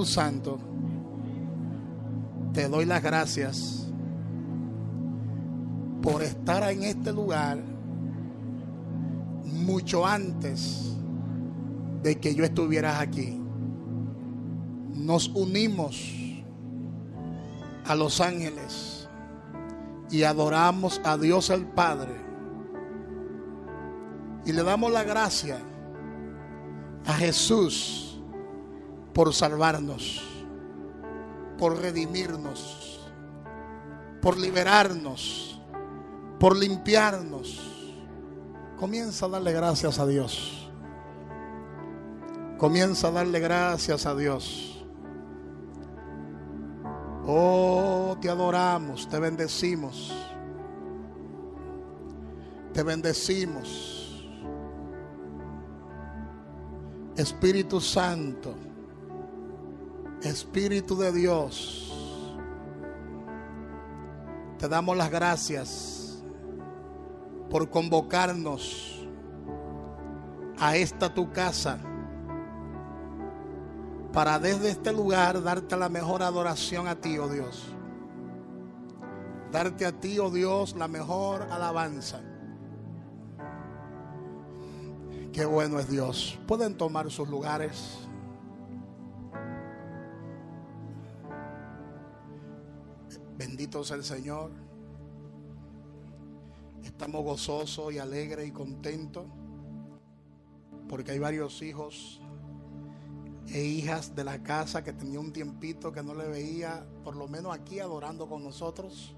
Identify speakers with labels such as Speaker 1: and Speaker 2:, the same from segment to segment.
Speaker 1: Espíritu Santo, te doy las gracias por estar en este lugar mucho antes de que yo estuvieras aquí. Nos unimos a los ángeles y adoramos a Dios el Padre y le damos la gracia a Jesús por salvarnos, por redimirnos, por liberarnos, por limpiarnos. Comienza a darle gracias a Dios. Comienza a darle gracias a Dios. Oh, te adoramos, te bendecimos. Te bendecimos. Espíritu Santo, Espíritu de Dios, te damos las gracias por convocarnos a esta tu casa para desde este lugar darte la mejor adoración a ti, oh Dios. Darte a ti, oh Dios, la mejor alabanza. Qué bueno es Dios. Pueden tomar sus lugares. Bendito sea el Señor. Estamos gozosos y alegres y contentos porque hay varios hijos e hijas de la casa que tenía un tiempito que no le veía, por lo menos aquí adorando con nosotros.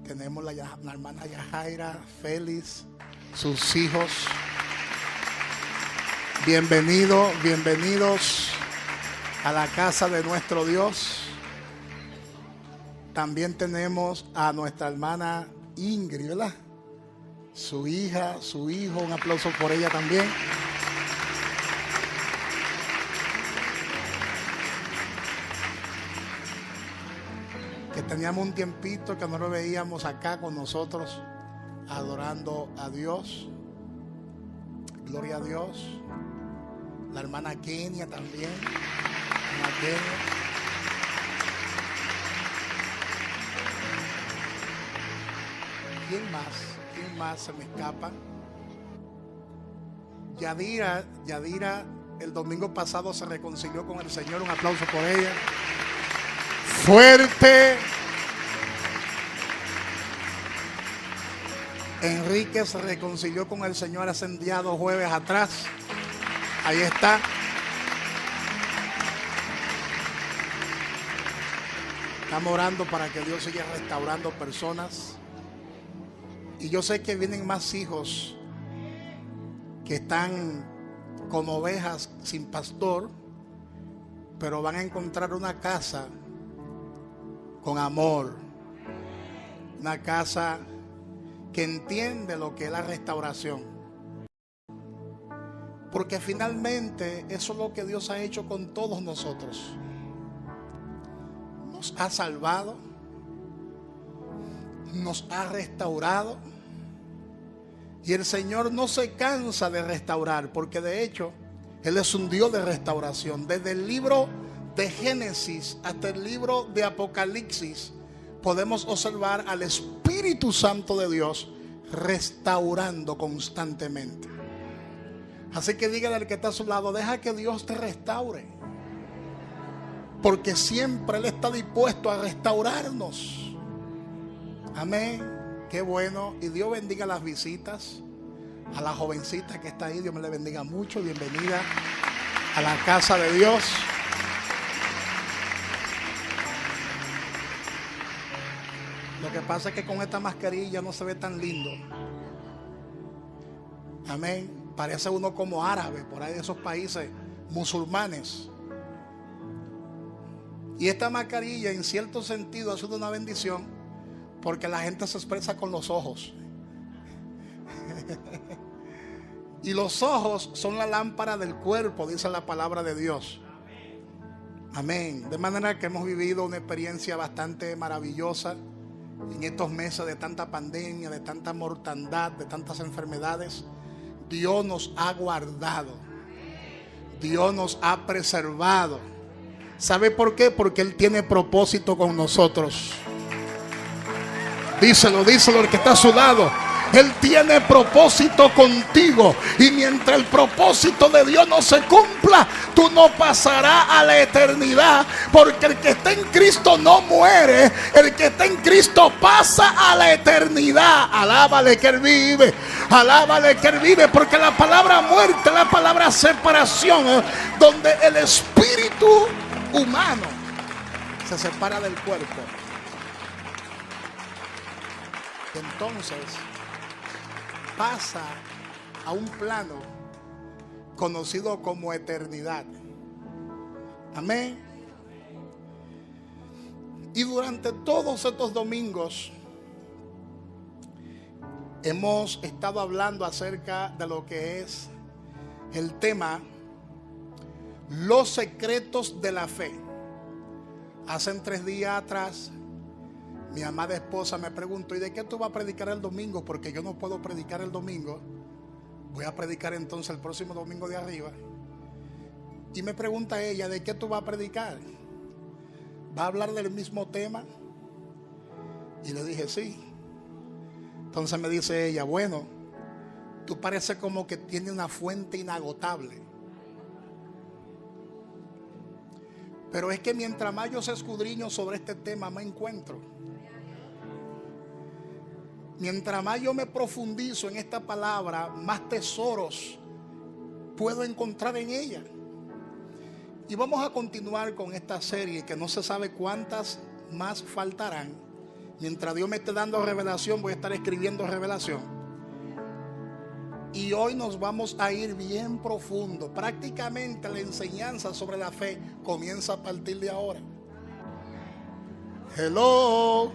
Speaker 1: Tenemos la hermana Yajaira, Félix, sus hijos. Bienvenidos a la casa de nuestro Dios. También tenemos a nuestra hermana Ingrid, ¿verdad? Su hija, su hijo, un aplauso por ella también. Que teníamos un tiempito que no lo veíamos acá con nosotros, adorando a Dios. Gloria a Dios. La hermana Kenia también. Hermana Kenia. ¿Quién más se me escapa? Yadira el domingo pasado se reconcilió con el Señor. Un aplauso por ella. Fuerte. Enrique se reconcilió con el Señor hace 2 jueves atrás. Ahí está. Estamos orando para que Dios siga restaurando personas. Y yo sé que vienen más hijos que están como ovejas sin pastor, pero van a encontrar una casa con amor. Una casa que entiende lo que es la restauración. Porque finalmente eso es lo que Dios ha hecho con todos nosotros. Nos ha salvado, nos ha restaurado. Y el Señor no se cansa de restaurar, porque de hecho Él es un Dios de restauración. Desde el libro de Génesis hasta el libro de Apocalipsis podemos observar al Espíritu Santo de Dios restaurando constantemente. Así que dígale al que está a su lado: deja que Dios te restaure, porque siempre Él está dispuesto a restaurarnos. Amén. Qué bueno. Y Dios bendiga las visitas. A la jovencita que está ahí, Dios me le bendiga mucho. Bienvenida a la casa de Dios. Lo que pasa es que con esta mascarilla no se ve tan lindo. Amén. Parece uno como árabe, por ahí de esos países musulmanes. Y esta mascarilla en cierto sentido ha sido una bendición, porque la gente se expresa con los ojos. Y los ojos son la lámpara del cuerpo, dice la palabra de Dios. Amén. De manera que hemos vivido una experiencia bastante maravillosa en estos meses de tanta pandemia, de tanta mortandad, de tantas enfermedades. Dios nos ha guardado. Dios nos ha preservado. ¿Sabe por qué? Porque Él tiene propósito con nosotros. Díselo, díselo el que está a su lado. Él tiene propósito contigo. Y mientras el propósito de Dios no se cumpla, tú no pasarás a la eternidad. Porque el que está en Cristo no muere. El que está en Cristo pasa a la eternidad. Alábale que Él vive. Alábale que Él vive. Porque la palabra muerte es la palabra separación, donde el espíritu humano se separa del cuerpo. Entonces pasa a un plano conocido como eternidad. Amén. Y durante todos estos domingos hemos estado hablando acerca de lo que es el tema los secretos de la fe. Hace 3 días atrás mi amada esposa me preguntó: ¿y de qué tú vas a predicar el domingo? Porque yo no puedo predicar el domingo. Voy a predicar entonces el próximo domingo de arriba. Y me pregunta ella: ¿de qué tú vas a predicar? ¿Va a hablar del mismo tema? Y le dije: sí. Entonces me dice ella: bueno, tú pareces como que tienes una fuente inagotable. Pero es que mientras más yo se escudriño sobre este tema, me encuentro. Mientras más yo me profundizo en esta palabra, más tesoros puedo encontrar en ella. Y vamos a continuar con esta serie que no se sabe cuántas más faltarán. Mientras Dios me esté dando revelación, voy a estar escribiendo revelación. Y hoy nos vamos a ir bien profundo. Prácticamente la enseñanza sobre la fe comienza a partir de ahora. Hello.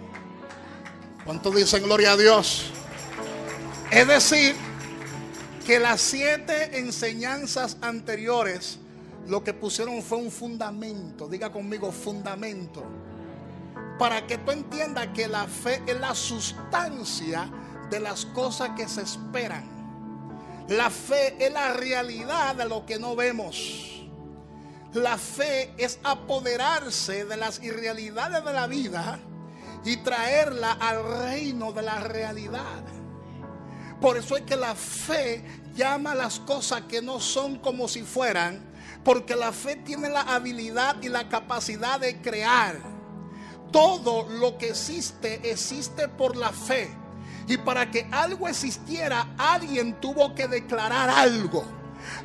Speaker 1: ¿Cuántos dicen gloria a Dios? Es decir, que las 7 enseñanzas anteriores lo que pusieron fue un fundamento. Diga conmigo, fundamento. Para que tú entiendas que la fe es la sustancia de las cosas que se esperan. La fe es la realidad de lo que no vemos. La fe es apoderarse de las irrealidades de la vida y traerla al reino de la realidad. Por eso es que la fe llama a las cosas que no son como si fueran, porque la fe tiene la habilidad y la capacidad de crear. Todo lo que existe, existe por la fe. Y para que algo existiera, alguien tuvo que declarar algo.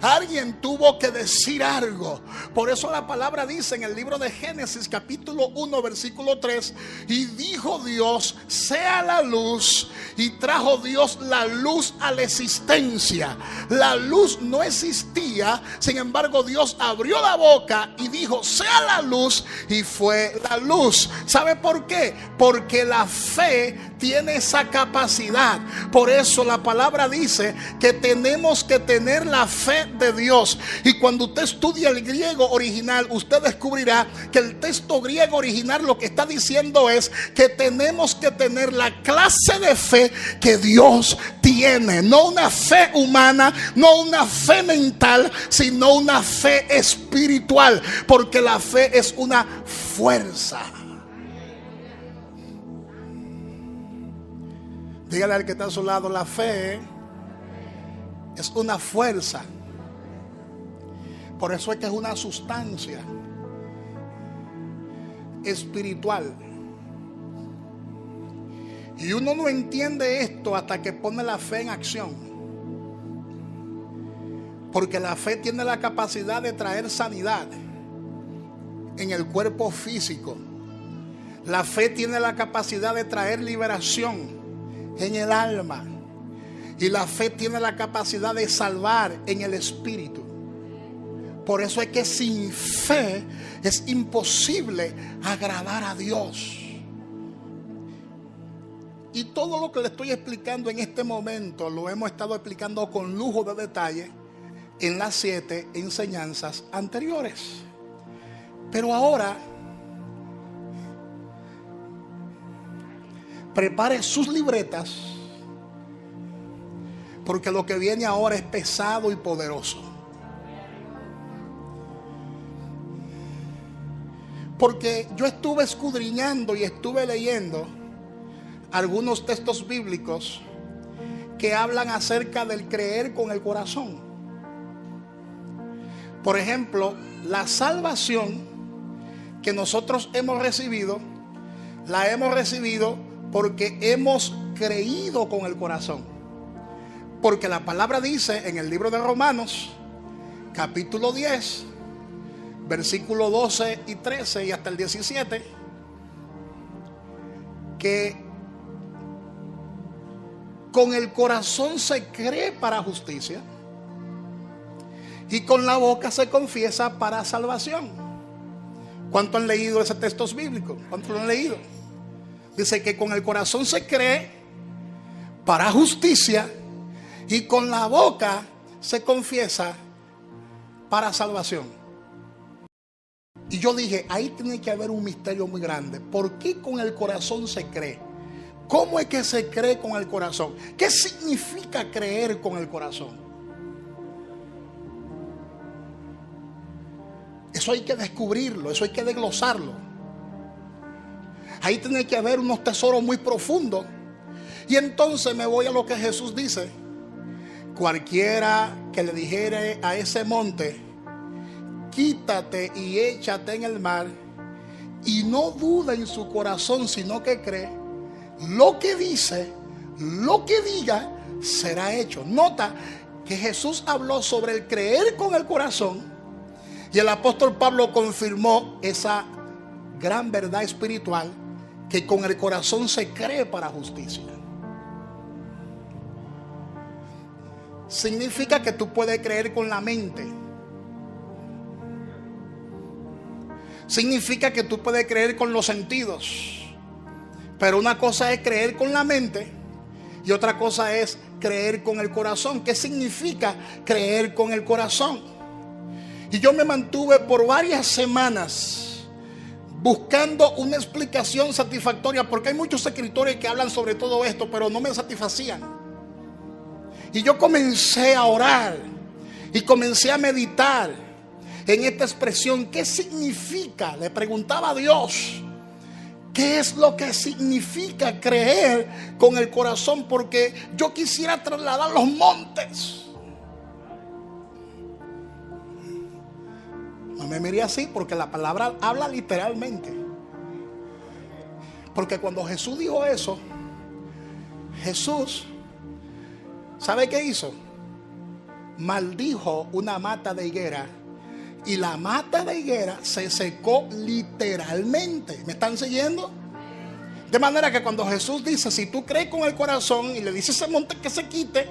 Speaker 1: Alguien tuvo que decir algo. Por eso la palabra dice en el libro de Génesis capítulo 1 versículo 3: y dijo Dios, sea la luz, y trajo Dios la luz a la existencia. La luz no existía, sin embargo Dios abrió la boca y dijo, sea la luz, y fue la luz. ¿Sabe por qué? Porque la fe tiene esa capacidad. Por eso la palabra dice que tenemos que tener la fe de Dios. Y cuando usted estudia el griego original, usted descubrirá que el texto griego original lo que está diciendo es que tenemos que tener la clase de fe que Dios tiene. No una fe humana, no una fe mental, sino una fe espiritual. Porque la fe es una fuerza. Dígale al que está a su lado: la fe es una fuerza. Por eso es que es una sustancia espiritual. Y uno no entiende esto hasta que pone la fe en acción. Porque la fe tiene la capacidad de traer sanidad en el cuerpo físico. La fe tiene la capacidad de traer liberación en el alma. Y la fe tiene la capacidad de salvar en el espíritu. Por eso es que sin fe es imposible agradar a Dios. Y todo lo que le estoy explicando en este momento lo hemos estado explicando con lujo de detalle en las 7 enseñanzas anteriores. Pero ahora prepare sus libretas, porque lo que viene ahora es pesado y poderoso. Porque yo estuve escudriñando y estuve leyendo algunos textos bíblicos que hablan acerca del creer con el corazón. Por ejemplo, la salvación que nosotros hemos recibido, la hemos recibido porque hemos creído con el corazón. Porque la palabra dice en el libro de Romanos, capítulo 10, versículo 12 y 13 y hasta el 17, que con el corazón se cree para justicia y con la boca se confiesa para salvación. ¿Cuántos han leído ese texto bíblico? ¿Cuántos lo han leído? Dice que con el corazón se cree para justicia y con la boca se confiesa para salvación. Y yo dije, ahí tiene que haber un misterio muy grande. ¿Por qué con el corazón se cree? ¿Cómo es que se cree con el corazón? ¿Qué significa creer con el corazón? Eso hay que descubrirlo, eso hay que desglosarlo. Ahí tiene que haber unos tesoros muy profundos. Y entonces me voy a lo que Jesús dice. Cualquiera que le dijere a ese monte, quítate y échate en el mar, y no duda en su corazón, sino que cree, lo que dice, lo que diga, será hecho. Nota que Jesús habló sobre el creer con el corazón, y el apóstol Pablo confirmó esa gran verdad espiritual, que con el corazón se cree para justicia. Significa que tú puedes creer con la mente. Significa que tú puedes creer con los sentidos. Pero una cosa es creer con la mente y otra cosa es creer con el corazón. ¿Qué significa creer con el corazón? Y yo me mantuve por varias semanas buscando una explicación satisfactoria, porque hay muchos escritores que hablan sobre todo esto, pero no me satisfacían. Y yo comencé a orar y comencé a meditar en esta expresión. ¿Qué significa? Le preguntaba a Dios, ¿qué es lo que significa creer con el corazón? Porque yo quisiera trasladar los montes. No me miré así, porque la palabra habla literalmente. Porque cuando Jesús dijo eso, Jesús, ¿sabe qué hizo? Maldijo una mata de higuera. Y la mata de higuera se secó literalmente. ¿Me están siguiendo? De manera que cuando Jesús dice, si tú crees con el corazón y le dices a ese monte que se quite,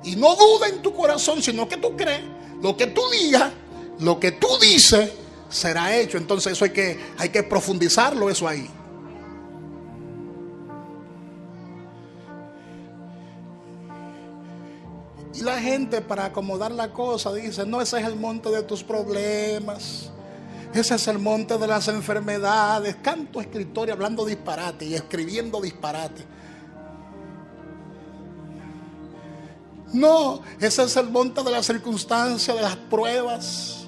Speaker 1: y no duda en tu corazón, sino que tú crees, lo que tú digas, lo que tú dices, será hecho. Entonces eso hay que profundizarlo, eso ahí. Y la gente, para acomodar la cosa, dice, no, ese es el monte de tus problemas, ese es el monte de las enfermedades. Canto escritores hablando disparate y escribiendo disparate. No, ese es el monte de las circunstancias, de las pruebas.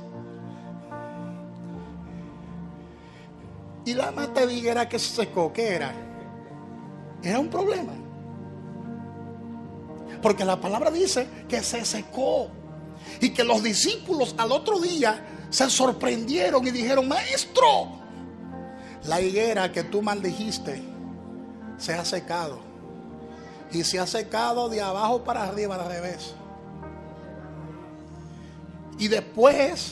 Speaker 1: Y la mata de higuera que se secó, ¿qué era? Era un problema. Porque la palabra dice que se secó. Y que los discípulos al otro día se sorprendieron y dijeron, maestro, la higuera que tú maldijiste se ha secado. Y se ha secado de abajo para arriba al revés. Y después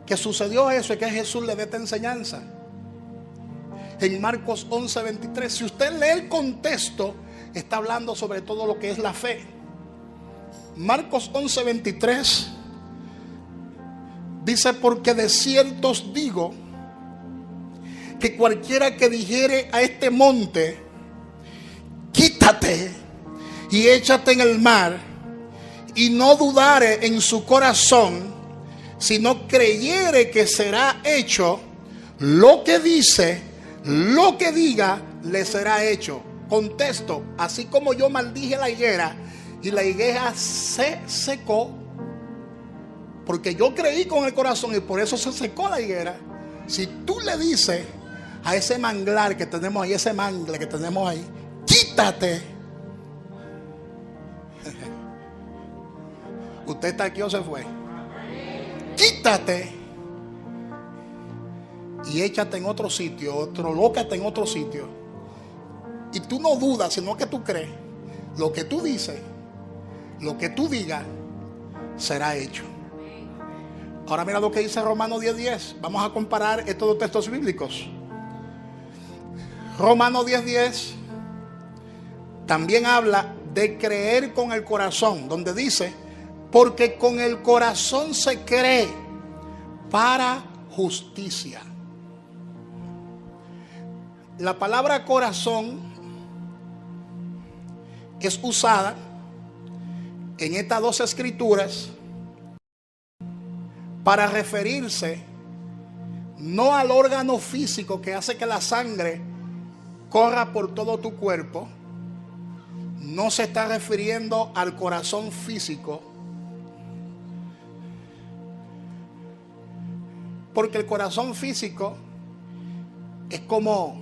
Speaker 1: que sucedió eso, es que Jesús le dé esta enseñanza. En Marcos 11:23, si usted lee el contexto, está hablando sobre todo lo que es la fe. Marcos 11:23 dice, porque de cierto os digo que cualquiera que dijere a este monte, quítate y échate en el mar, y no dudare en su corazón, sino creyere que será hecho, lo que dice, lo que diga, le será hecho. Contexto, así como yo maldije la higuera y la higuera se secó, porque yo creí con el corazón y por eso se secó la higuera, Si tú le dices a ese manglar que tenemos ahí, ese mangle que tenemos ahí, quítate. ¿Usted está aquí o se fue? Quítate y échate en otro sitio, lócate en otro sitio. Y tú no dudas, sino que tú crees. Lo que tú dices, lo que tú digas, será hecho. Ahora mira lo que dice Romanos 10:10. Vamos a comparar estos dos textos bíblicos. Romanos 10:10 también habla de creer con el corazón, donde dice, porque con el corazón se cree para justicia. La palabra corazón es usada en estas dos escrituras para referirse no al órgano físico que hace que la sangre corra por todo tu cuerpo. No se está refiriendo al corazón físico, porque el corazón físico es como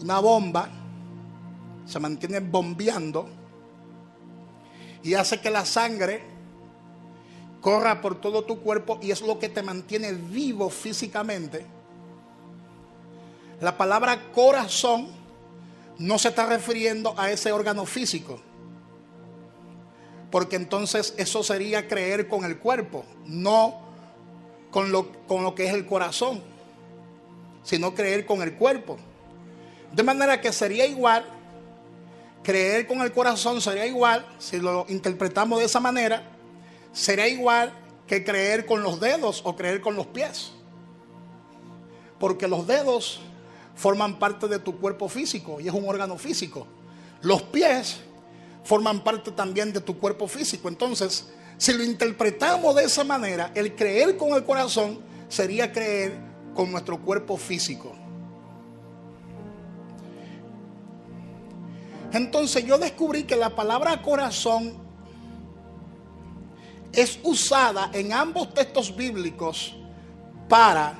Speaker 1: una bomba, se mantiene bombeando y hace que la sangre corra por todo tu cuerpo y es lo que te mantiene vivo físicamente. La palabra corazón no se está refiriendo a ese órgano físico, porque entonces eso sería creer con el cuerpo, no con lo que es el corazón, sino creer con el cuerpo. De manera que sería igual, creer con el corazón sería igual, si lo interpretamos de esa manera, sería igual que creer con los dedos o creer con los pies. Porque los dedos forman parte de tu cuerpo físico y es un órgano físico. Los pies forman parte también de tu cuerpo físico. Entonces, si lo interpretamos de esa manera, el creer con el corazón sería creer con nuestro cuerpo físico. Entonces yo descubrí que la palabra corazón es usada en ambos textos bíblicos para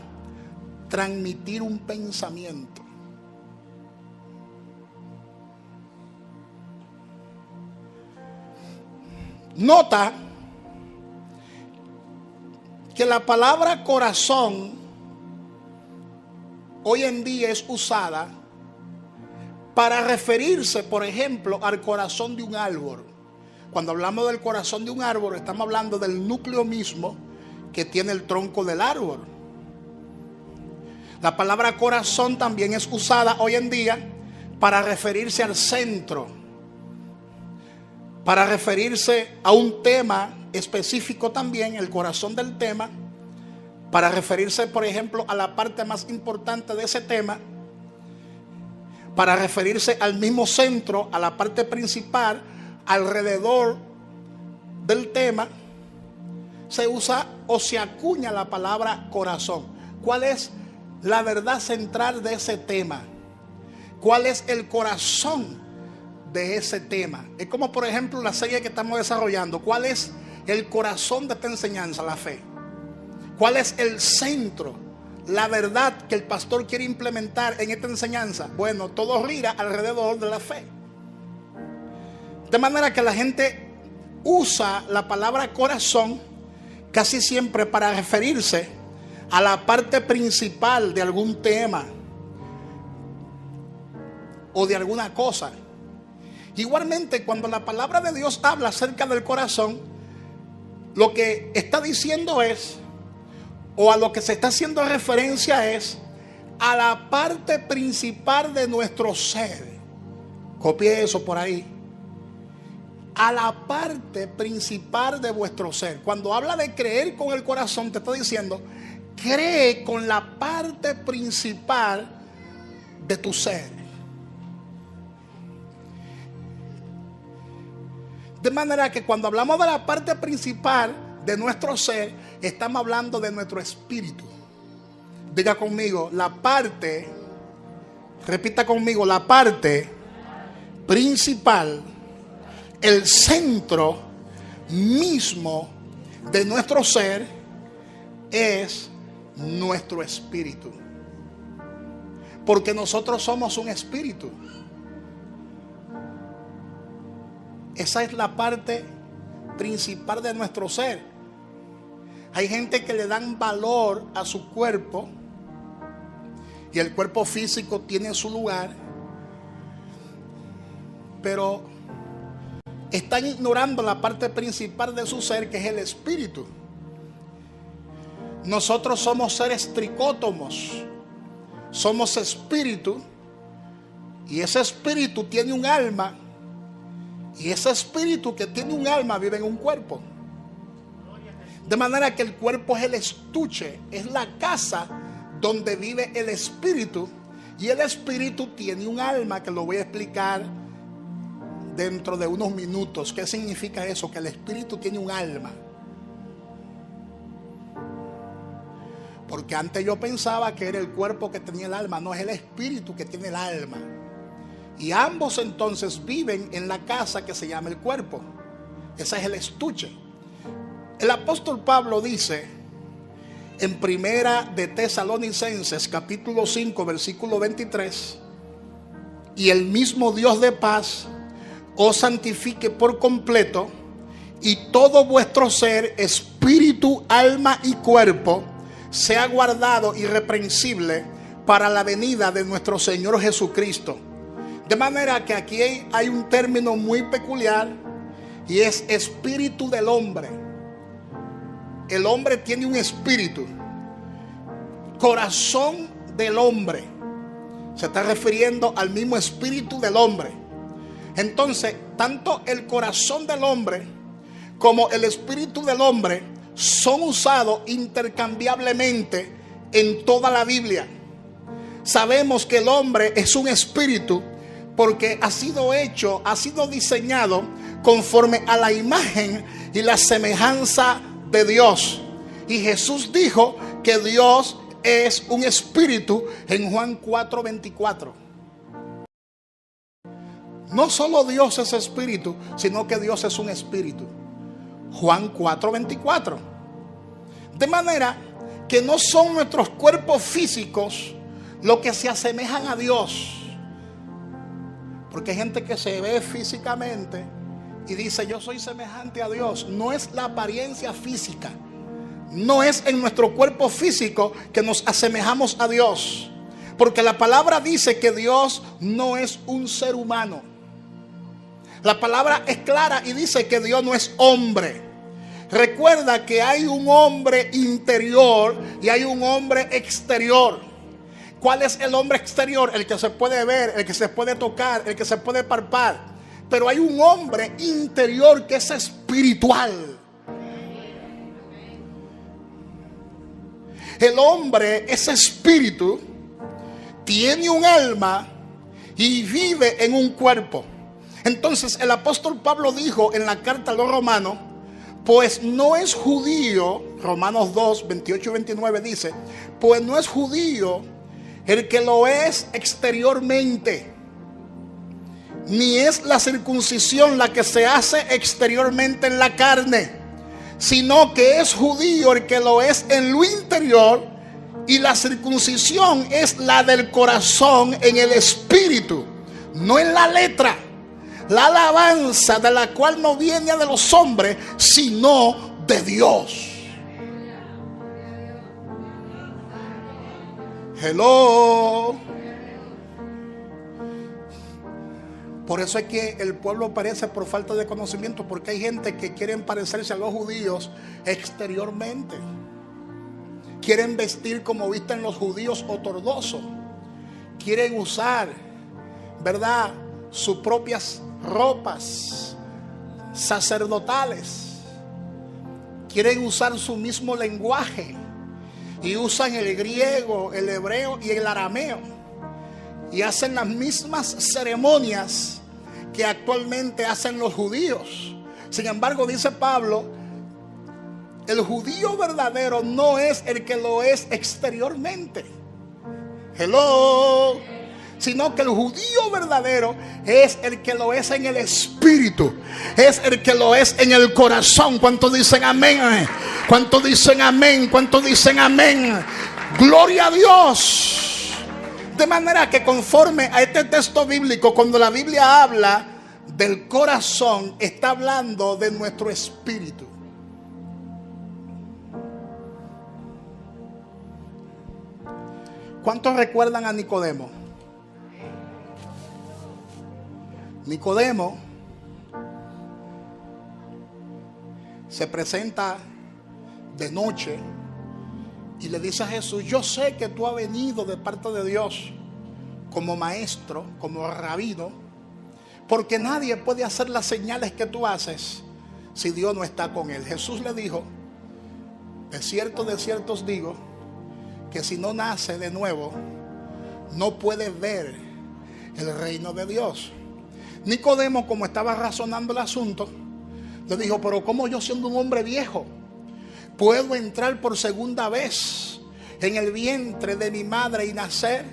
Speaker 1: transmitir un pensamiento. Nota que la palabra corazón hoy en día es usada para referirse, por ejemplo, al corazón de un árbol. Cuando hablamos del corazón de un árbol, estamos hablando del núcleo mismo que tiene el tronco del árbol. La palabra corazón también es usada hoy en día para referirse al centro, para referirse a un tema específico también, el corazón del tema, para referirse, por ejemplo, a la parte más importante de ese tema, para referirse al mismo centro, a la parte principal, alrededor del tema, se usa o se acuña la palabra corazón. ¿Cuál es la verdad central de ese tema? ¿Cuál es el corazón de ese tema? Es como, por ejemplo, la serie que estamos desarrollando. ¿Cuál es el corazón de esta enseñanza? La fe. ¿Cuál es el centro? La verdad que el pastor quiere implementar en esta enseñanza. Bueno, todo gira alrededor de la fe. De manera que la gente usa la palabra corazón casi siempre para referirse a la parte principal de algún tema o de alguna cosa. Igualmente, cuando la palabra de Dios habla acerca del corazón, lo que está diciendo es, o a lo que se está haciendo referencia es, a la parte principal de nuestro ser. Copie eso por ahí. A la parte principal de vuestro ser. Cuando habla de creer con el corazón, te está diciendo, cree con la parte principal de tu ser. De manera que cuando hablamos de la parte principal de nuestro ser, estamos hablando de nuestro espíritu. Diga conmigo, la parte, repita conmigo, la parte principal, el centro mismo de nuestro ser es nuestro espíritu. Porque nosotros somos un espíritu. Esa es la parte principal de nuestro ser. Hay gente que le dan valor a su cuerpo y el cuerpo físico tiene su lugar, pero están ignorando la parte principal de su ser, que es el espíritu. Nosotros somos seres tricótomos, somos espíritu, y ese espíritu tiene un alma, y ese espíritu que tiene un alma vive en un cuerpo. De manera que el cuerpo es el estuche, es la casa donde vive el espíritu, y el espíritu tiene un alma, que lo voy a explicar dentro de unos minutos. ¿Qué significa eso? Que el espíritu tiene un alma. Porque antes yo pensaba que era el cuerpo que tenía el alma. No, es el espíritu que tiene el alma. Y ambos entonces viven en la casa que se llama el cuerpo. Ese es el estuche. El apóstol Pablo dice en Primera de Tesalonicenses capítulo 5 versículo 23: y el mismo Dios de paz os santifique por completo, y todo vuestro ser, espíritu, alma y cuerpo, sea guardado irreprensible para la venida de nuestro Señor Jesucristo. De manera que aquí hay un término muy peculiar, y es espíritu del hombre. El hombre tiene un espíritu. Corazón del hombre. Se está refiriendo al mismo espíritu del hombre. Entonces, tanto el corazón del hombre como el espíritu del hombre son usados intercambiablemente en toda la Biblia. Sabemos que el hombre es un espíritu porque ha sido hecho, ha sido diseñado conforme a la imagen y la semejanza de Dios. Y Jesús dijo que Dios es un espíritu en Juan 4:24. No solo Dios es espíritu, sino que Dios es un espíritu. Juan 4:24. De manera que no son nuestros cuerpos físicos los que se asemejan a Dios. Porque hay gente que se ve físicamente y dice: yo soy semejante a Dios. No es la apariencia física, no es en nuestro cuerpo físico que nos asemejamos a Dios. Porque la palabra dice que Dios no es un ser humano. La palabra es clara y dice que Dios no es hombre. Recuerda que hay un hombre interior y hay un hombre exterior. ¿Cuál es el hombre exterior? El que se puede ver, el que se puede tocar, el que se puede palpar. Pero hay un hombre interior que es espiritual. El hombre es espíritu, tiene un alma y vive en un cuerpo. Entonces el apóstol Pablo dijo en la carta a los romanos: pues no es judío, Romanos 2, 28 y 29 dice: pues no es judío el que lo es exteriormente, ni es la circuncisión la que se hace exteriormente en la carne, sino que es judío el que lo es en lo interior, y la circuncisión es la del corazón en el espíritu, no en la letra. La alabanza de la cual no viene de los hombres, sino de Dios. Hello. Por eso es que el pueblo perece por falta de conocimiento, porque hay gente que quieren parecerse a los judíos exteriormente. Quieren vestir como visten los judíos ortodoxos. Quieren usar, ¿verdad?, sus propias ropas sacerdotales. Quieren usar su mismo lenguaje y usan el griego, el hebreo y el arameo, y hacen las mismas ceremonias que actualmente hacen los judíos. Sin embargo, dice Pablo, el judío verdadero no es el que lo es exteriormente. Hello. Sino que el judío verdadero es el que lo es en el espíritu, es el que lo es en el corazón. ¿Cuántos dicen amén? ¿Cuántos dicen amén? ¿Cuántos dicen amén? Gloria a Dios. De manera que conforme a este texto bíblico, cuando la Biblia habla del corazón, está hablando de nuestro espíritu. ¿Cuántos recuerdan a Nicodemo? Nicodemo se presenta de noche y le dice a Jesús: yo sé que tú has venido de parte de Dios como maestro, como rabino, porque nadie puede hacer las señales que tú haces si Dios no está con él. Jesús le dijo: de cierto os digo, que si no nace de nuevo, no puede ver el reino de Dios. Nicodemo, como estaba razonando el asunto, le dijo: pero ¿cómo yo, siendo un hombre viejo, puedo entrar por segunda vez en el vientre de mi madre y nacer?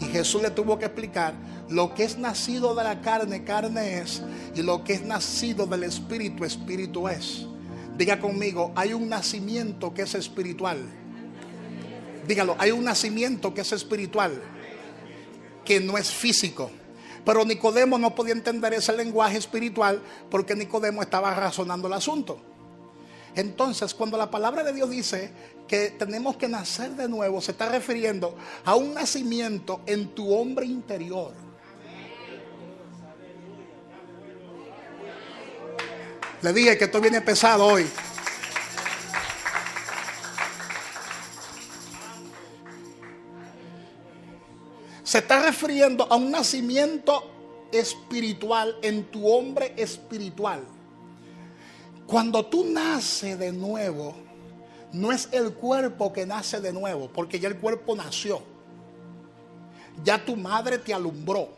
Speaker 1: Y Jesús le tuvo que explicar: lo que es nacido de la carne, carne es, y lo que es nacido del espíritu, espíritu es. Diga conmigo: hay un nacimiento que es espiritual. Dígalo: hay un nacimiento que es espiritual, que no es físico. Pero Nicodemo no podía entender ese lenguaje espiritual, porque Nicodemo estaba razonando el asunto. Entonces, cuando la palabra de Dios dice que tenemos que nacer de nuevo, se está refiriendo a un nacimiento en tu hombre interior. Le dije que esto viene pesado hoy. Se está refiriendo a un nacimiento espiritual en tu hombre espiritual. Cuando tú naces de nuevo, no es el cuerpo que nace de nuevo, porque ya el cuerpo nació. Ya tu madre te alumbró.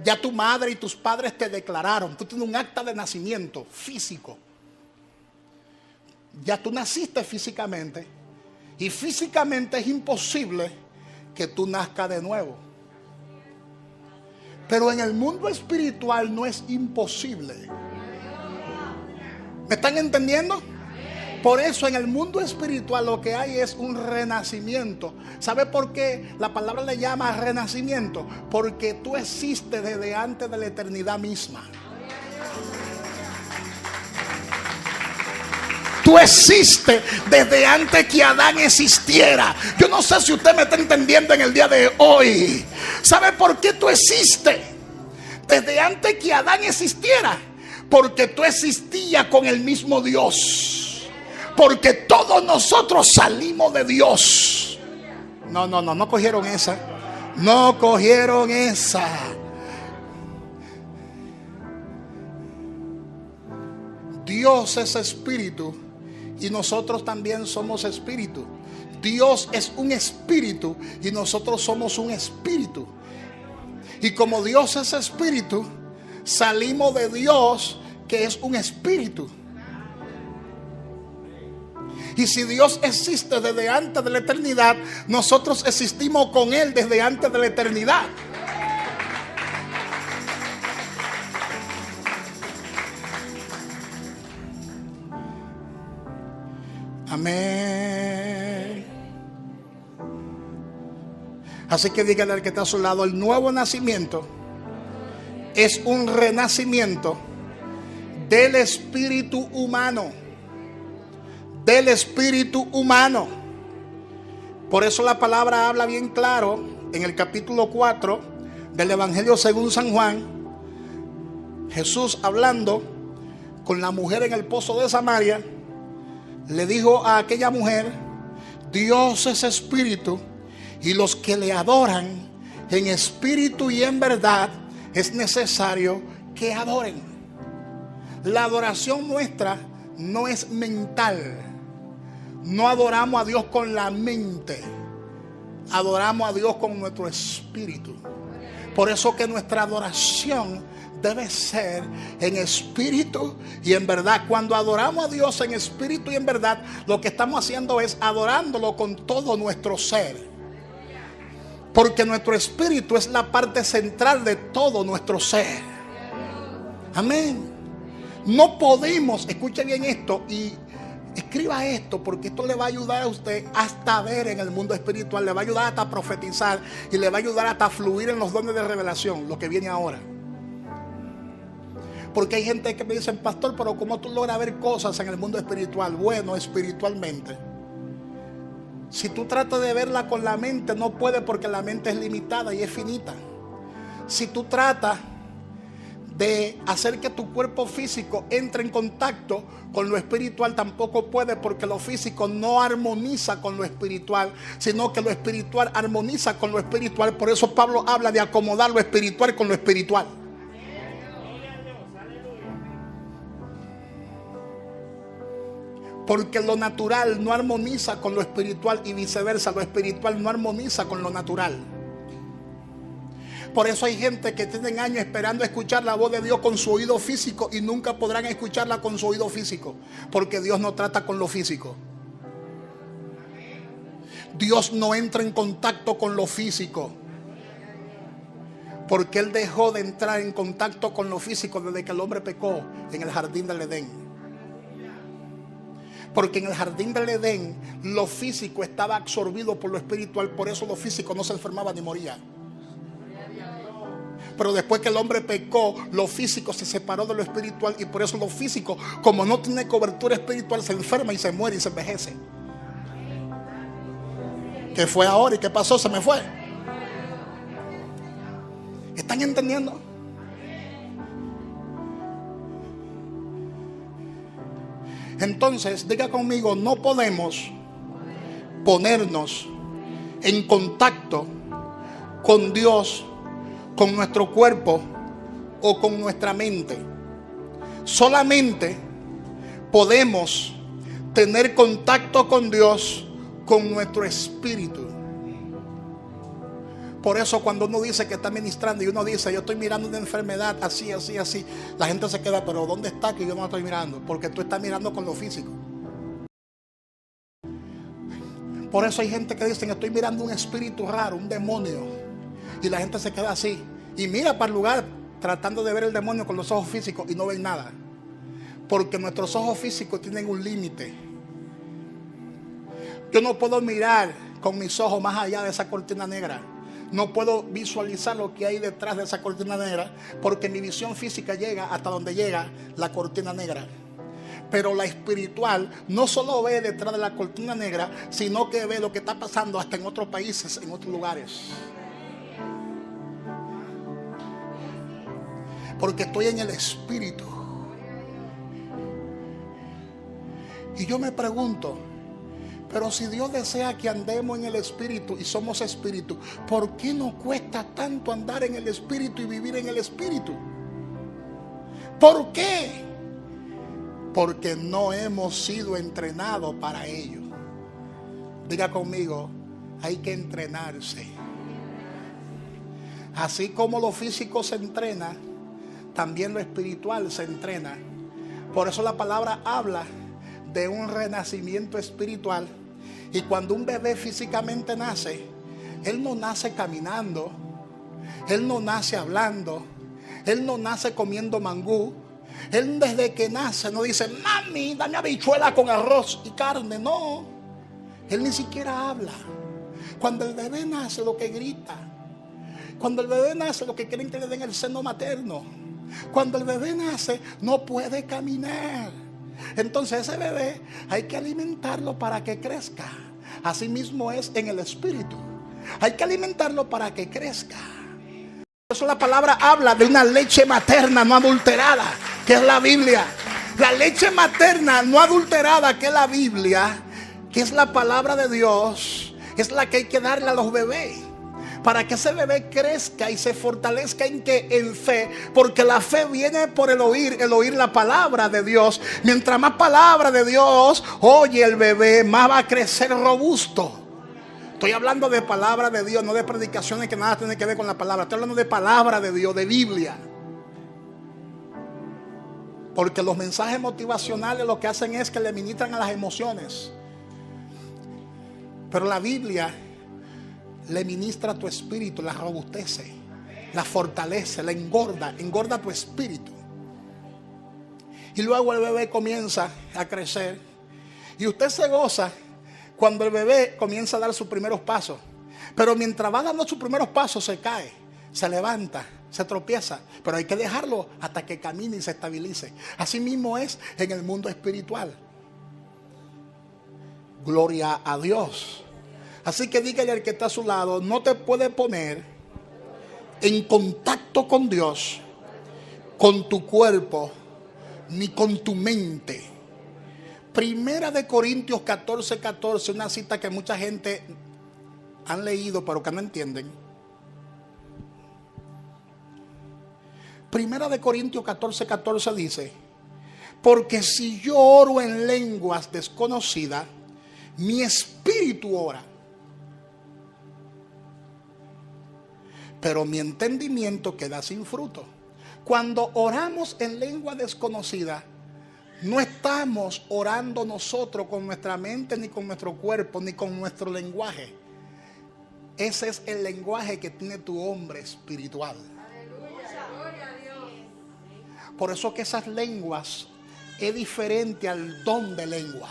Speaker 1: Ya tu madre y tus padres te declararon. Tú tienes un acta de nacimiento físico. Ya tú naciste físicamente. Y físicamente es imposible que tú nazcas de nuevo. Pero en el mundo espiritual no es imposible. ¿Me están entendiendo? Por eso en el mundo espiritual lo que hay es un renacimiento. ¿Sabe por qué la palabra le llama renacimiento? Porque tú existes desde antes de la eternidad misma. Tú existes desde antes que Adán existiera. Yo no sé si usted me está entendiendo en el día de hoy. ¿Sabe por qué tú existes desde antes que Adán existiera? Porque tú existías con el mismo Dios. Porque todos nosotros salimos de Dios. No cogieron esa. No cogieron esa. Dios es espíritu. Y nosotros también somos espíritu. Dios es un espíritu y nosotros somos un espíritu. Y como Dios es espíritu, salimos de Dios, que es un espíritu. Y si Dios existe desde antes de la eternidad, nosotros existimos con Él desde antes de la eternidad. Amén. Así que dígale al que está a su lado: el nuevo nacimiento es un renacimiento del espíritu humano. Del espíritu humano. Por eso la palabra habla bien claro en el capítulo 4 del Evangelio según San Juan. Jesús, hablando con la mujer en el pozo de Samaria, le dijo a aquella mujer: Dios es espíritu, y los que le adoran en espíritu y en verdad es necesario que adoren. La adoración nuestra no es mental. No adoramos a Dios con la mente. Adoramos a Dios con nuestro espíritu. Por eso que nuestra adoración debe ser en espíritu y en verdad. Cuando adoramos a Dios en espíritu y en verdad, lo que estamos haciendo es adorándolo con todo nuestro ser. Porque nuestro espíritu es la parte central de todo nuestro ser. Amén. No podemos, escuche bien esto, y Escriba esto, porque esto le va a ayudar a usted hasta ver en el mundo espiritual, le va a ayudar hasta a profetizar y le va a ayudar hasta a fluir en los dones de revelación, lo que viene ahora. Porque hay gente que me dice: pastor, pero ¿cómo tú logras ver cosas en el mundo espiritual? Bueno, espiritualmente, si tú tratas de verla con la mente, no puedes, porque la mente es limitada y es finita. Si tú tratas de hacer que tu cuerpo físico entre en contacto con lo espiritual, tampoco puede, porque lo físico no armoniza con lo espiritual, sino que lo espiritual armoniza con lo espiritual. Por eso Pablo habla de acomodar lo espiritual con lo espiritual. Porque lo natural no armoniza con lo espiritual y viceversa, lo espiritual no armoniza con lo natural. Por eso hay gente que tienen años esperando escuchar la voz de Dios con su oído físico y nunca podrán escucharla con su oído físico, porque Dios no trata con lo físico. Dios no entra en contacto con lo físico, porque Él dejó de entrar en contacto con lo físico desde que el hombre pecó en el jardín del Edén. Porque en el jardín del Edén lo físico estaba absorbido por lo espiritual, por eso lo físico no se enfermaba ni moría. Pero después que el hombre pecó, lo físico se separó de lo espiritual, y por eso lo físico, como no tiene cobertura espiritual, se enferma y se muere y se envejece. ¿Qué fue ahora y qué pasó? Se me fue. ¿Están entendiendo? Entonces, diga conmigo: no podemos ponernos en contacto con Dios con nuestro cuerpo o con nuestra mente. Solamente podemos tener contacto con Dios con nuestro espíritu. Por eso cuando uno dice que está ministrando y uno dice: yo estoy mirando una enfermedad así, así, así, la gente se queda: pero ¿dónde está que yo no la estoy mirando? Porque tú estás mirando con lo físico. Por eso hay gente que dice: estoy mirando un espíritu raro, un demonio. Y la gente se queda así y mira para el lugar tratando de ver el demonio con los ojos físicos y no ven nada. Porque nuestros ojos físicos tienen un límite. Yo no puedo mirar con mis ojos más allá de esa cortina negra. No puedo visualizar lo que hay detrás de esa cortina negra, porque mi visión física llega hasta donde llega la cortina negra. Pero la espiritual no solo ve detrás de la cortina negra, sino que ve lo que está pasando hasta en otros países, en otros lugares. Porque estoy en el espíritu. Y yo me pregunto: pero si Dios desea que andemos en el espíritu y somos espíritu, ¿por qué nos cuesta tanto andar en el espíritu y vivir en el espíritu? ¿Por qué? Porque no hemos sido entrenados para ello. Diga conmigo: hay que entrenarse. Así como lo físico se entrena, también lo espiritual se entrena. Por eso la palabra habla de un renacimiento espiritual. Y cuando un bebé físicamente nace, él no nace caminando, él no nace hablando, él no nace comiendo mangú. Él desde que nace no dice: mami, dame habichuela con arroz y carne. No, él ni siquiera habla. Cuando el bebé nace, lo que grita. Cuando el bebé nace, lo que quieren que le den el seno materno. Cuando el bebé nace, no puede caminar. Entonces ese bebé hay que alimentarlo para que crezca. Así mismo es en el espíritu. Hay que alimentarlo para que crezca. Por eso la palabra habla de una leche materna no adulterada, que es la Biblia. La leche materna no adulterada, que es la Biblia, que es la palabra de Dios, es la que hay que darle a los bebés, para que ese bebé crezca y se fortalezca en fe, porque la fe viene por el oír la palabra de Dios. Mientras más palabra de Dios oye el bebé, más va a crecer robusto. Estoy hablando de palabra de Dios, no de predicaciones que nada tienen que ver con la palabra. Estoy hablando de palabra de Dios, de Biblia. Porque los mensajes motivacionales lo que hacen es que le ministran a las emociones. Pero la Biblia le ministra a tu espíritu, la robustece, la fortalece, la engorda tu espíritu. Y luego el bebé comienza a crecer. Y usted se goza cuando el bebé comienza a dar sus primeros pasos. Pero mientras va dando sus primeros pasos se cae, se levanta, se tropieza. Pero hay que dejarlo hasta que camine y se estabilice. Así mismo es en el mundo espiritual. Gloria a Dios. Así que dígale al que está a su lado, no te puede poner en contacto con Dios, con tu cuerpo, ni con tu mente. Primera de Corintios 14:14, una cita que mucha gente han leído pero que no entienden. Primera de Corintios 14:14 dice: porque si yo oro en lenguas desconocidas, mi espíritu ora, pero mi entendimiento queda sin fruto. Cuando oramos en lengua desconocida, no estamos orando nosotros con nuestra mente, ni con nuestro cuerpo, ni con nuestro lenguaje. Ese es el lenguaje que tiene tu hombre espiritual. Por eso que esas lenguas es diferente al don de lengua.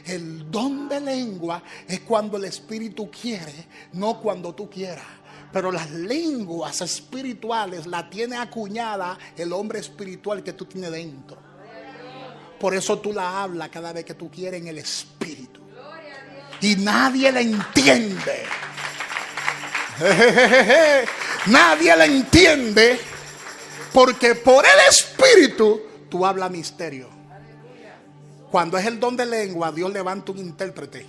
Speaker 1: El don de lengua es cuando el Espíritu quiere, no cuando tú quieras. Pero las lenguas espirituales la tiene acuñada el hombre espiritual que tú tienes dentro. Por eso tú la hablas cada vez que tú quieres en el Espíritu. Y nadie la entiende. Nadie la entiende. Porque por el Espíritu tú hablas misterio. Cuando es el don de lengua, Dios levanta un intérprete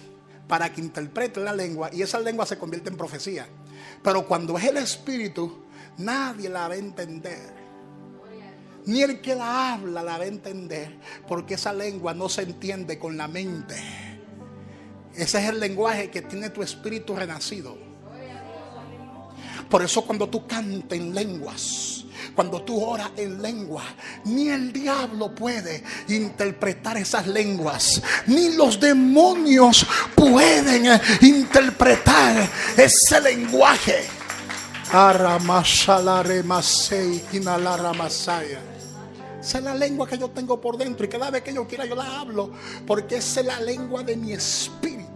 Speaker 1: para que interprete la lengua y esa lengua se convierte en profecía. Pero cuando es el Espíritu, nadie la va a entender. Ni el que la habla la va a entender, porque esa lengua no se entiende con la mente. Ese es el lenguaje que tiene tu espíritu renacido. Por eso cuando tú cantas en lenguas, cuando tú oras en lengua, ni el diablo puede interpretar esas lenguas, ni los demonios pueden interpretar ese lenguaje. Esa es la lengua que yo tengo por dentro y cada vez que yo quiera yo la hablo, porque esa es la lengua de mi espíritu.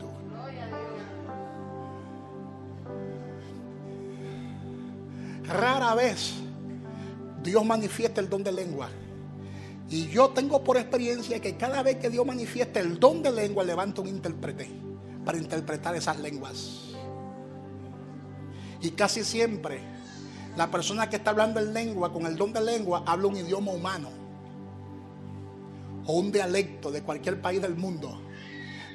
Speaker 1: Rara vez Dios manifiesta el don de lengua. Y yo tengo por experiencia que cada vez que Dios manifiesta el don de lengua, levanta un intérprete para interpretar esas lenguas. Y casi siempre la persona que está hablando en lengua, con el don de lengua, habla un idioma humano o un dialecto de cualquier país del mundo.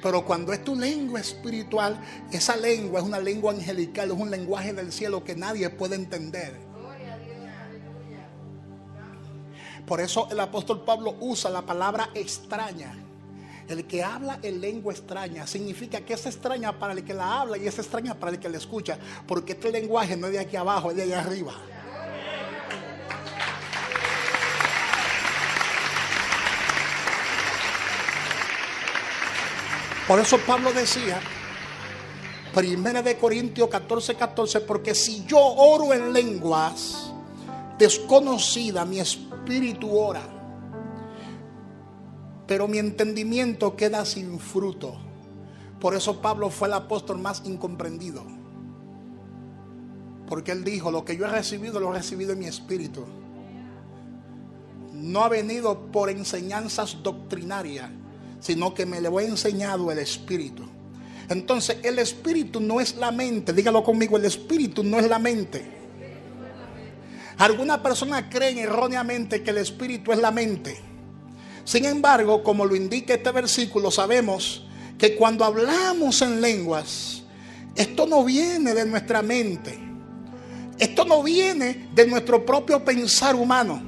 Speaker 1: Pero cuando es tu lengua espiritual, esa lengua es una lengua angelical, es un lenguaje del cielo que nadie puede entender. Por eso el apóstol Pablo usa la palabra extraña. El que habla en lengua extraña significa que es extraña para el que la habla y es extraña para el que la escucha, porque este lenguaje no es de aquí abajo, es de allá arriba. Por eso Pablo decía, 1 de Corintios 14:14, porque si yo oro en lenguas desconocidas, mi espíritu ora, pero mi entendimiento queda sin fruto. Por eso Pablo fue el apóstol más incomprendido, porque él dijo, lo que yo he recibido, lo he recibido en mi espíritu. No ha venido por enseñanzas doctrinarias, sino que me lo ha enseñado el Espíritu. Entonces el Espíritu no es la mente. Dígalo conmigo, el Espíritu no es la mente. Algunas personas creen erróneamente que el Espíritu es la mente. Sin embargo, como lo indica este versículo, sabemos que cuando hablamos en lenguas, esto no viene de nuestra mente. Esto no viene de nuestro propio pensar humano,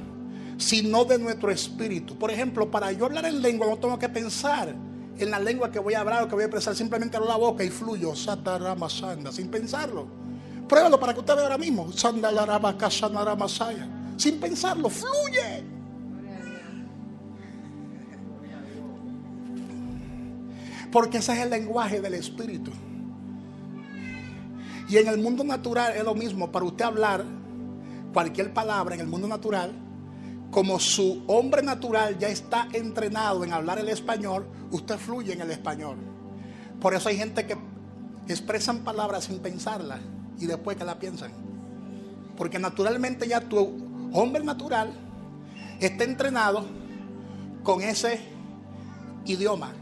Speaker 1: sino de nuestro espíritu. Por ejemplo, para yo hablar en lengua no tengo que pensar en la lengua que voy a hablar o que voy a expresar. Simplemente abro la boca y fluyo, sin pensarlo. Pruébalo para que usted vea ahora mismo. Sin pensarlo, fluye. Porque ese es el lenguaje del espíritu. Y en el mundo natural es lo mismo. Para usted hablar cualquier palabra en el mundo natural, como su hombre natural ya está entrenado en hablar el español, usted fluye en el español. Por eso hay gente que expresan palabras sin pensarlas y después que la piensan. Porque naturalmente ya tu hombre natural está entrenado con ese idioma.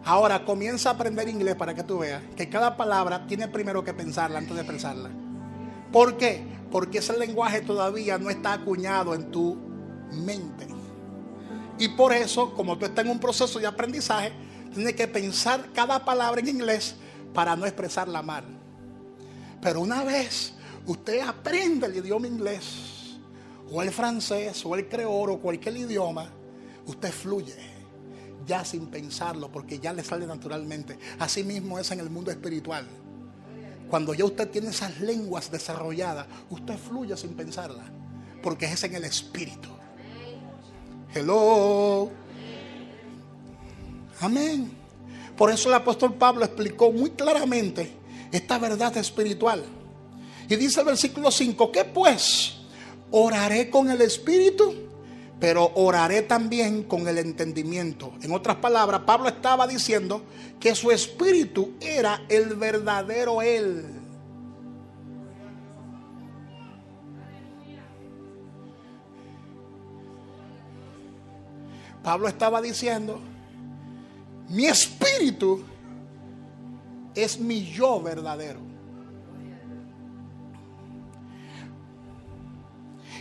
Speaker 1: Ahora comienza a aprender inglés para que tú veas que cada palabra tiene primero que pensarla antes de expresarla. ¿Por qué? Porque ese lenguaje todavía no está acuñado en tu mente. Y por eso, como tú estás en un proceso de aprendizaje, tienes que pensar cada palabra en inglés para no expresarla mal. Pero una vez usted aprende el idioma inglés, o el francés, o el creol, o cualquier idioma, usted fluye ya sin pensarlo, porque ya le sale naturalmente. Así mismo es en el mundo espiritual. Cuando ya usted tiene esas lenguas desarrolladas, usted fluye sin pensarla, porque es en el espíritu. Hello. Amén. Por eso el apóstol Pablo explicó muy claramente esta verdad espiritual. Y dice el versículo 5, ¿qué pues? Oraré con el espíritu, pero oraré también con el entendimiento. En otras palabras, Pablo estaba diciendo que su espíritu era el verdadero él. Pablo estaba diciendo, mi espíritu es mi yo verdadero.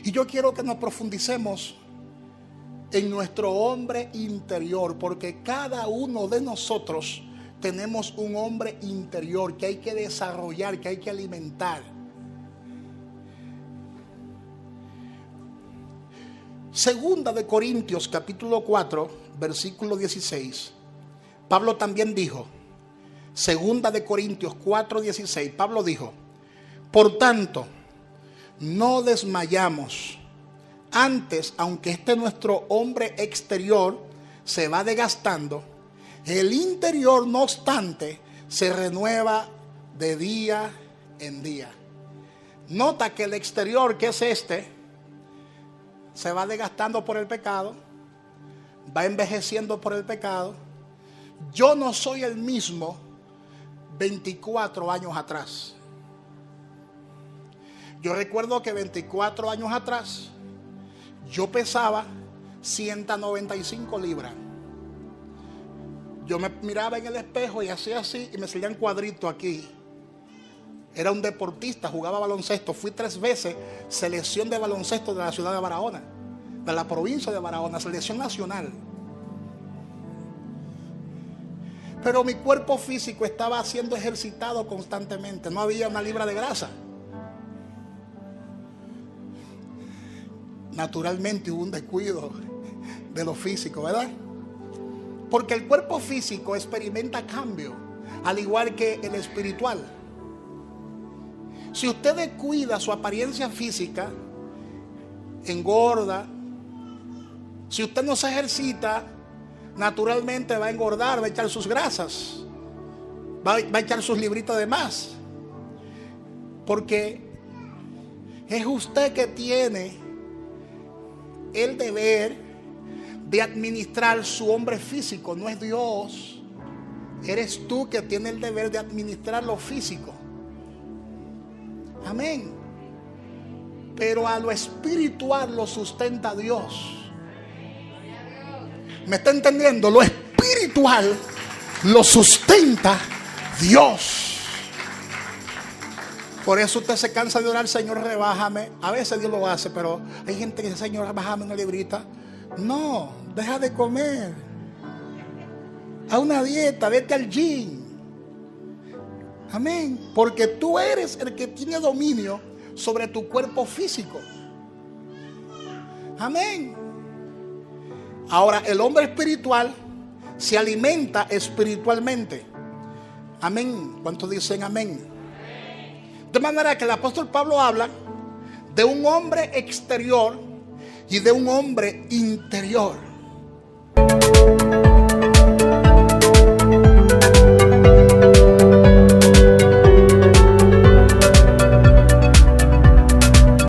Speaker 1: Y yo quiero que nos profundicemos en nuestro hombre interior, porque cada uno de nosotros tenemos un hombre interior que hay que desarrollar, que hay que alimentar. Segunda de Corintios capítulo 4 versículo 16. Pablo también dijo, Segunda de Corintios 4:16, Pablo dijo, por tanto, no desmayamos. Antes, aunque nuestro hombre exterior se va desgastando, el interior, no obstante, se renueva de día en día. Nota que el exterior, que es se va desgastando por el pecado, va envejeciendo por el pecado. Yo no soy el mismo 24 años atrás. Yo recuerdo que 24 años atrás yo pesaba 195 libras. Yo me miraba en el espejo y hacía así y me salían cuadritos aquí. Era un deportista, jugaba baloncesto. Fui 3 veces selección de baloncesto de la ciudad de Barahona, de la provincia de Barahona, selección nacional. Pero mi cuerpo físico estaba siendo ejercitado constantemente. No había una libra de grasa. Naturalmente hubo un descuido de lo físico, ¿verdad? Porque el cuerpo físico experimenta cambio, al igual que el espiritual. Si usted descuida su apariencia física, engorda. Si usted no se ejercita, naturalmente va a engordar, va a echar sus grasas, va a echar sus libritos de más. Porque es usted que tiene el deber de administrar su hombre físico, no es Dios. Eres tú que tienes el deber de administrar lo físico. Amén. Pero a lo espiritual lo sustenta Dios. ¿Me está entendiendo? Lo espiritual lo sustenta Dios. Por eso usted se cansa de orar, Señor, rebájame. A veces Dios lo hace, pero hay gente que dice, Señor, rebájame una librita. No, deja de comer. Haz una dieta, vete al gym. Amén. Porque tú eres el que tiene dominio sobre tu cuerpo físico. Amén. Ahora, el hombre espiritual se alimenta espiritualmente. Amén. ¿Cuántos dicen amén? De manera que el apóstol Pablo habla de un hombre exterior y de un hombre interior.